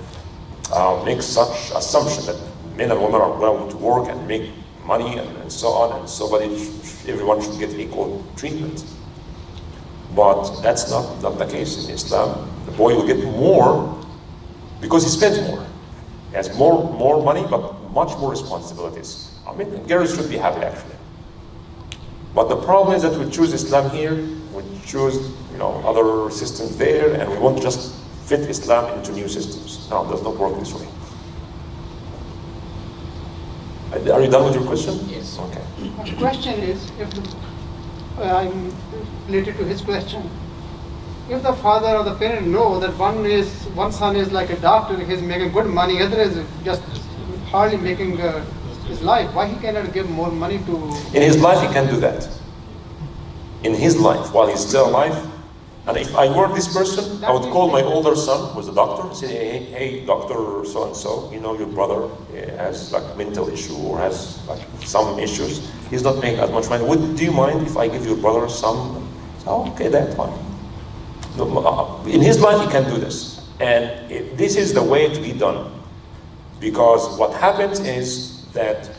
Makes such assumption that men and women are going to work and make money and so on, and so everyone should get equal treatment. But that's not the case in Islam. The boy will get more because he spends more. He has more money, but much more responsibilities. Girls should be happy actually. But the problem is that we choose Islam here, we choose other systems there, and we want to just fit Islam into new systems. No, it does not work this way. Are you done with your question? Yes. Okay. The question is, I'm related to his question. If the father or the parent know that one son is like a doctor, he's making good money, other is just hardly making his life, why he cannot give more money to? In his life, he can do that. In his life, while he's still alive. And if I were this person, I would call my older son, who's a doctor, and say, hey, doctor so-and-so, your brother has like mental issue or has like some issues. he's not making as much money. Do you mind if I give your brother some? So, okay, that's fine. In his life, he can do this. And this is the way to be done. Because what happens is that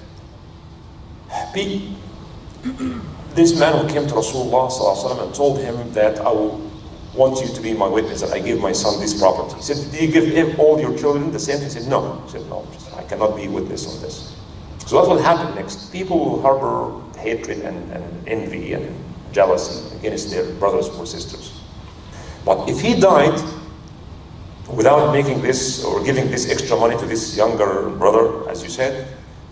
this man who came to Rasulullah ﷺ and told him that I want you to be my witness, that I give my son this property. He said, do you give him all your children the same? He said, no. He said, no, I cannot be witness on this. So what will happen next? People will harbor hatred and envy and jealousy against their brothers or sisters. But if he died without making this or giving this extra money to this younger brother, as you said,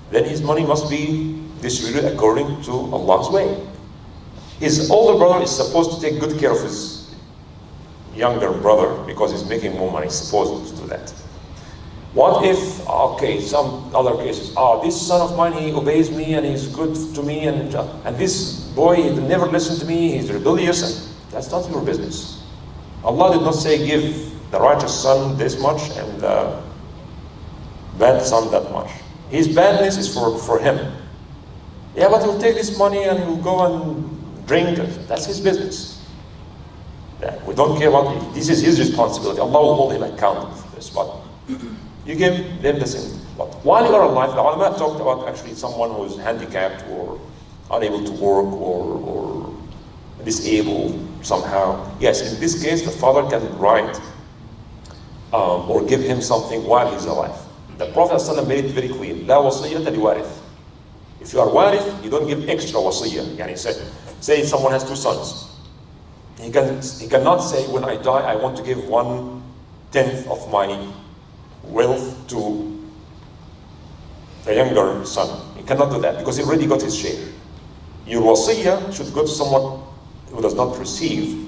then his money must be distributed according to Allah's way. His older brother is supposed to take good care of his younger brother because he's making more money, he's supposed to do that. What if, okay, some other cases, this son of mine, he obeys me and he's good to me, and this boy, he never listens to me, he's rebellious, and that's not your business. Allah did not say give the righteous son this much and the bad son that much. His badness is for him. Yeah, but he'll take this money and he'll go and drink. That's his business. Yeah, we don't care about it. This is his responsibility. Allah will hold him accountable for this. But you give them the same. But while you are alive, the ulama talked about actually someone who is handicapped or unable to work or disabled somehow. Yes, in this case, the father can write or give him something while he's alive. The Prophet ﷺ made it very clear. La wasiyyata liwarith. If you are warith, you don't give extra wasiyah. Yani say someone has two sons. He cannot say, when I die, I want to give 1/10 of my wealth to the younger son. He cannot do that because he already got his share. Your wasiyah should go to someone who does not receive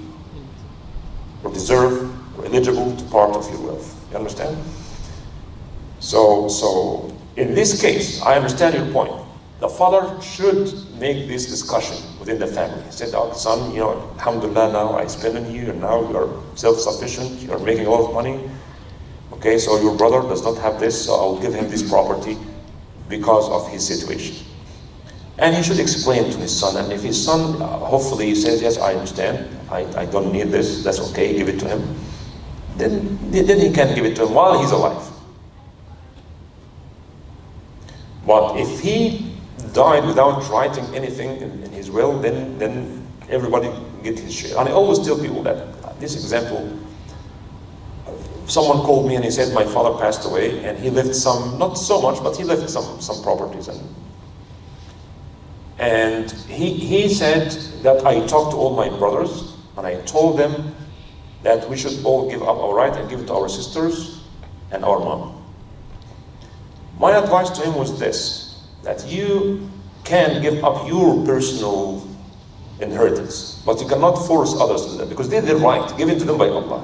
or deserve or eligible to part of your wealth. You understand? So in this case, I understand your point. The father should make this discussion within the family. He said, son, alhamdulillah, now I spend on you, and now you are self-sufficient, you are making a lot of money. Okay, so your brother does not have this, so I'll give him this property because of his situation. And he should explain to his son, and if his son, hopefully he says, yes, I understand, I don't need this, that's okay, give it to him. Then he can give it to him while he's alive. But if he died without writing anything in his will, then everybody get his share. And I always tell people that this example, someone called me and he said my father passed away and he left some, not so much, but he left some properties. And he said that I talked to all my brothers and I told them that we should all give up our right and give it to our sisters and our mom. My advice to him was this, that you can give up your personal inheritance, but you cannot force others to do that, because they're their right, given to them by Allah.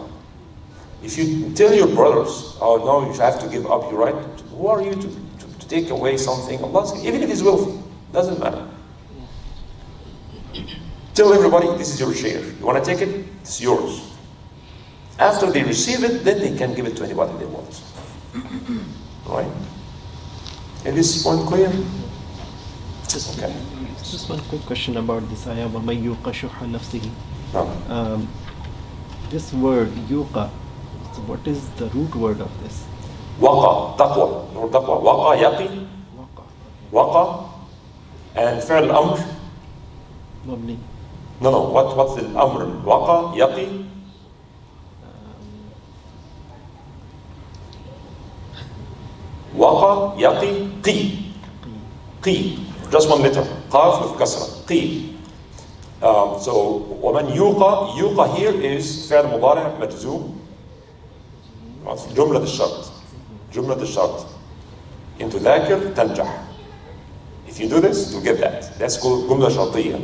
If you tell your brothers, oh no, you have to give up your right, who are you to take away something Allah says, even if it's wealthy, doesn't matter. Tell everybody, this is your share. You want to take it? It's yours. After they receive it, then they can give it to anybody they want. Right? Is this point clear? Okay. Just one quick question about this ayah. وَمَنْ يُوقَ شُحَّ نَفْسِهِ. This word, yuqa, so what is the root word of this? Waqa, taqwa. Taqwa. Waqa, yaqi. Waqa. And fi'l amr. Mabni. No. What's the amr? Waqa, yaqi. Waqa, yaqi, qi. Qi. Just one letter. Qaf with kasra. Qi. So, وَمَنْ yuqa here is فعل مضارع مجزوم. جملة الشرط. جملة الشرط. Into ذاكر تنجح. If you do this, you'll get that. That's called جملة شرطية.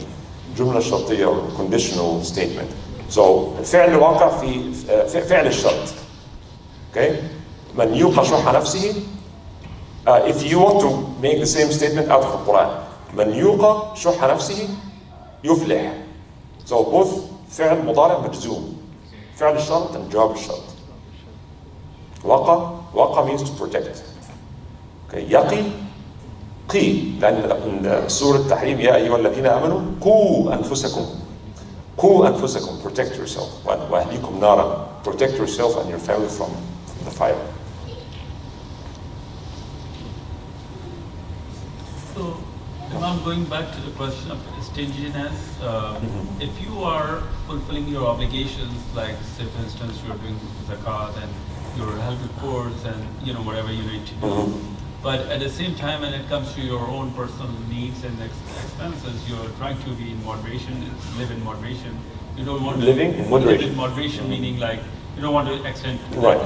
جملة شرطية or conditional statement. So, فعل واقع في فعل الشرط. Okay? من يوق شح نفسه. If you want to make the same statement out of the Quran, من يوق شح نفسه يفلح. So both فعل مضارع مجزوم. فعل الشرط and جواب الشرط. Waqa means to protect. Okay, yaqi, قي لأن سورة التحريم يا أيها الذين آمنوا قوا أنفسكم قوا أنفسكم protect yourself وأهليكم نارا protect yourself and your family from the fire. So, Imam, going back to the question of stinginess, if you are fulfilling your obligations, like say for instance you're doing zakat and you're helping poor and whatever you need to do, but at the same time when it comes to your own personal needs and expenses, you're trying to be in moderation, live in moderation. You don't want to live in moderation, meaning like you don't want to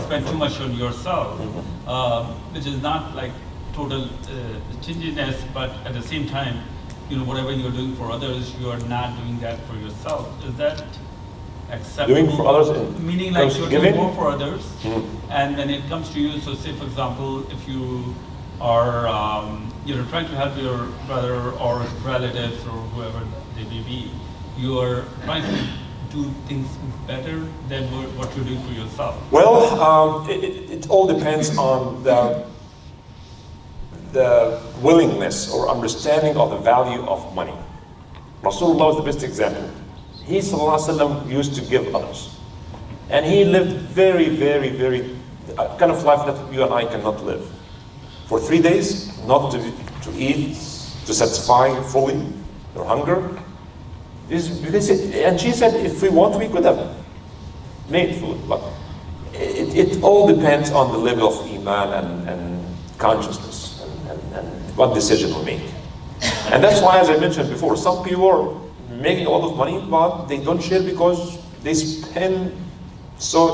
spend too much on yourself, which is not like total stinginess, but at the same time, whatever you're doing for others, you are not doing that for yourself. Is that acceptable? Doing for others, meaning like you're doing more for others, and when it comes to you, so say for example, if you are trying to help your brother or relatives or whoever they may be, you are trying to do things better than what you're doing for yourself. Well, it all depends on the willingness or understanding of the value of money. Rasulullah is the best example. He ﷺ used to give others. And he lived very, very, very kind of life that you and I cannot live. For 3 days, not to eat, to satisfy fully your hunger. And she said, if we want, we could have made food. But it all depends on the level of iman and consciousness. And what decision we make. And that's why, as I mentioned before, some people are making a lot of money, but they don't share because they spend so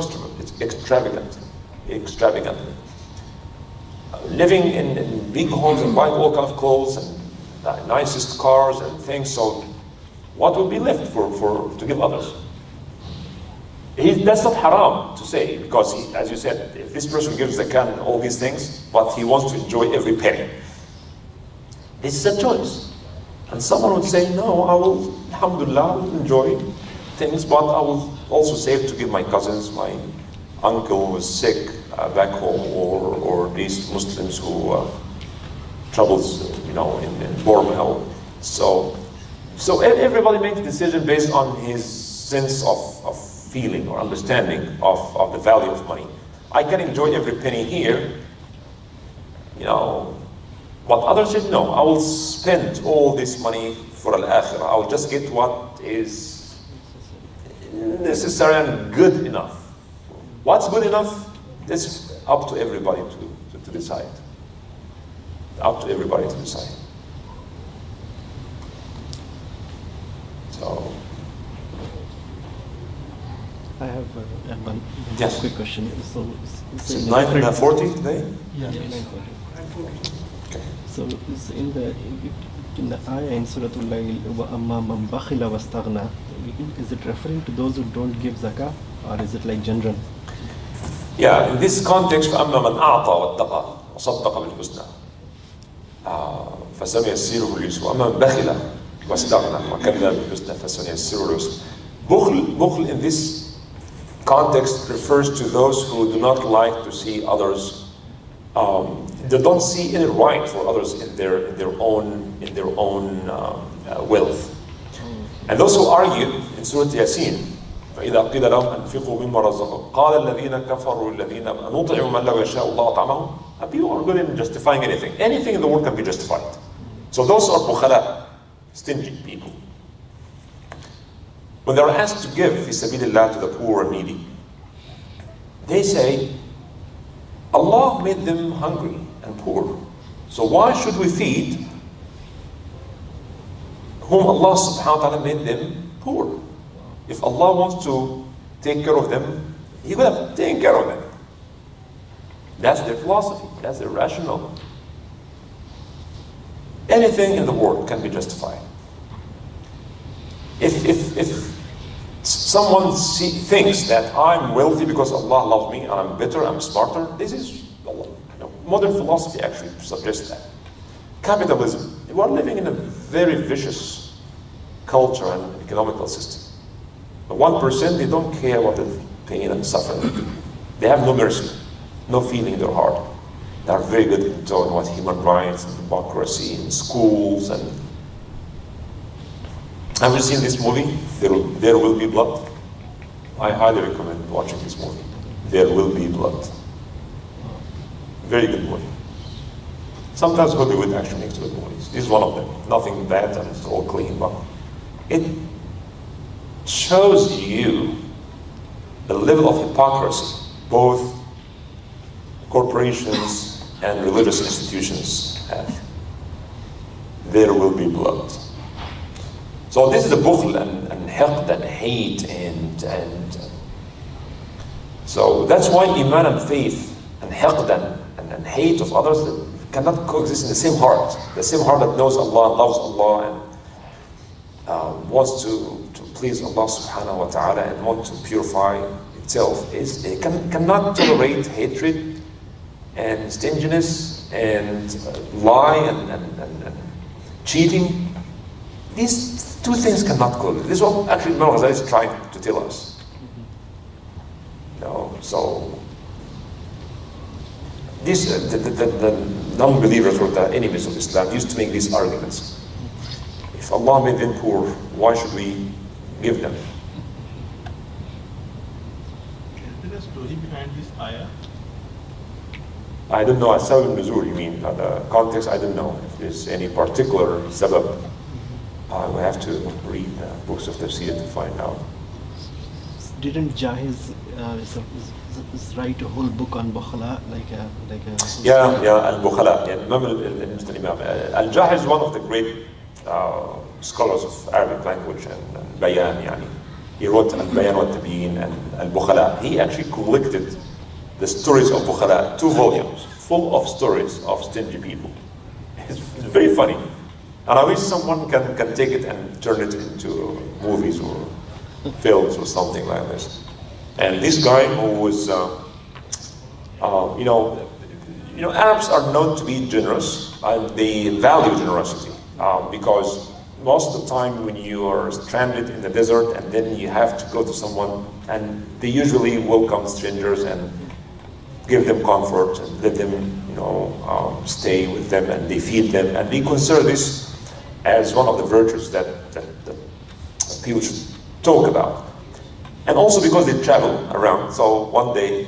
extravagantly. Living in big homes and buying all kinds of clothes and nicest cars and things, so what will be left to give others? That's not haram to say, because as you said, if this person gives zakat and all these things, but he wants to enjoy every penny. This is a choice. And someone would say, no, I will, alhamdulillah, I will enjoy things, but I will also save to give my cousins, my uncle who is sick back home, or these Muslims who troubles, in Borneo. So everybody makes a decision based on his sense of feeling or understanding of the value of money. I can enjoy every penny here, but others said, no, I will spend all this money for al-akhirah. I will just get what is necessary and good enough. What's good enough? It's up to everybody to decide. Up to everybody to decide. So, I have one quick question. So it's 9:40 today? Yeah, 9:40. So it's in the ayah in Surah Al-Layl, وَأَمَّا مَنْ بَخِلَ وَاسْتَغْنَى, is it referring to those who don't give zakah, or is it like general? Yeah, in this context, فَأَمَّا مَنْ أَعْطَى وَاتَّقَى وَصَدَّقَ بِالْحُسْنَى فَسَنُيَسِّرُهُ لِلْيُسْرِ وَأَمَّا مَنْ بَخِلَ وَاسْتَغْنَى وَكَذَّبَ بِالْحُسْنَى فَسَنُيَسِّرُهُ لِلْيُسْرِ. Bukhl in this context refers to those who do not like to see others. They don't see any right for others in their own wealth. And those who argue in Surah Yasin, فإذا قيل لهم أنفقوا مما رزقكم قال الذين كفروا الذين نطعم من لو يشاء الله طعمه. And people are good in justifying anything. Anything in the world can be justified. So those are bukhala, stingy people. When they are asked to give fi sabilillah to the poor and needy, they say, Allah made them hungry and poor. So why should we feed whom Allah subhanahu wa ta'ala made them poor? If Allah wants to take care of them, He could have taken care of them. That's their philosophy. That's their rationale. Anything in the world can be justified. If someone thinks that I'm wealthy because Allah loves me and I'm better, I'm smarter, this is modern philosophy actually suggests that. Capitalism. We are living in a very vicious culture and economical system. The 1%, they don't care about the pain and suffering. They have no mercy, no feeling in their heart. They are very good in talking about human rights and democracy in schools. And have you seen this movie? There Will Be Blood? I highly recommend watching this movie. There Will Be Blood. Very good movie. Sometimes Hollywood actually makes good movies. This is one of them. Nothing bad and it's all clean, but it shows you the level of hypocrisy both corporations and religious institutions have. There will be blood. So this is the bukhl and hiqd and hate and so that's why iman and faith and hiqd and hate of others cannot coexist in the same heart. The same heart that knows Allah and loves Allah and wants to please Allah subhanahu wa ta'ala and wants to purify itself it cannot tolerate hatred and stinginess and lie and cheating. These two things cannot coexist. This is what actually Imam Ghazali is trying to tell us. So this the non-believers or the enemies of Islam used to make these arguments. If Allah made them poor, why should we give them? Is there a story behind this ayah? I don't know. Sabab al-nuzul, you mean? The context, I don't know. If there's any particular sabab, we have to read books of tafsir to find out. Didn't Jahiz write a whole book on Bukhala, Al-Bukhala. Al-Jahiz is one of the great scholars of Arabic language and Bayan. Yani. He wrote Al-Bayan wa Tabiin and Al-Bukhala. He actually collected the stories of Bukhala, 2 volumes, full of stories of stingy people. It's very funny. And I wish someone can take it and turn it into movies or films or something like this. And this guy who was, Arabs are known to be generous and they value generosity because most of the time when you are stranded in the desert and then you have to go to someone and they usually welcome strangers and give them comfort and let them, stay with them and they feed them and they consider this as one of the virtues that people should talk about. And also because they travel around, so one day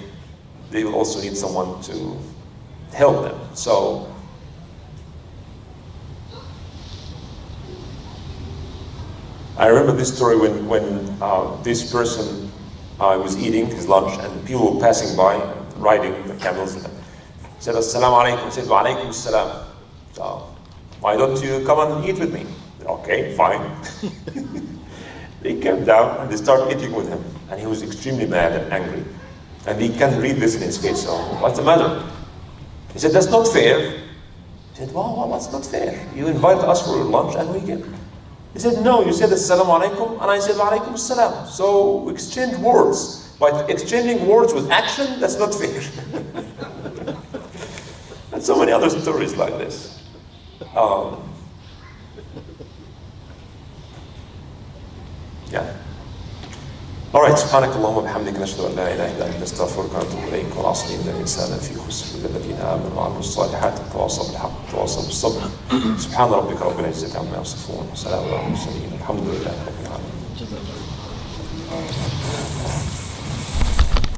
they will also need someone to help them. So I remember this story when this person was eating his lunch and people were passing by and riding the camels and said, "Assalamu alaikum." He said, "Wa alaikum assalam." So, "Why don't you come and eat with me?" Okay, fine. They came down and they started eating with him. And he was extremely mad and angry. And we can read this in his face. So, "What's the matter?" He said, "That's not fair." He said, "Well, what's not fair? You invited us for lunch and we came." He said, "No, you said assalamu alaikum and I said wa alaikum assalam. So we exchanged words. But exchanging words with action, that's not fair." And so many other stories like this. Yeah. All right. سبحانك اللهم وبحمدك نشهد أن لا إله إلا أنت نستغفرك ونتوب إليك ونعصي إن الإنسان في خسر إلا الذين آمنوا وعملوا الصالحات وتواصوا بالحق وتواصوا بالصبر. سبحان ربك رب العزة عما يصفون وسلام على المرسلين الحمد لله رب العالمين.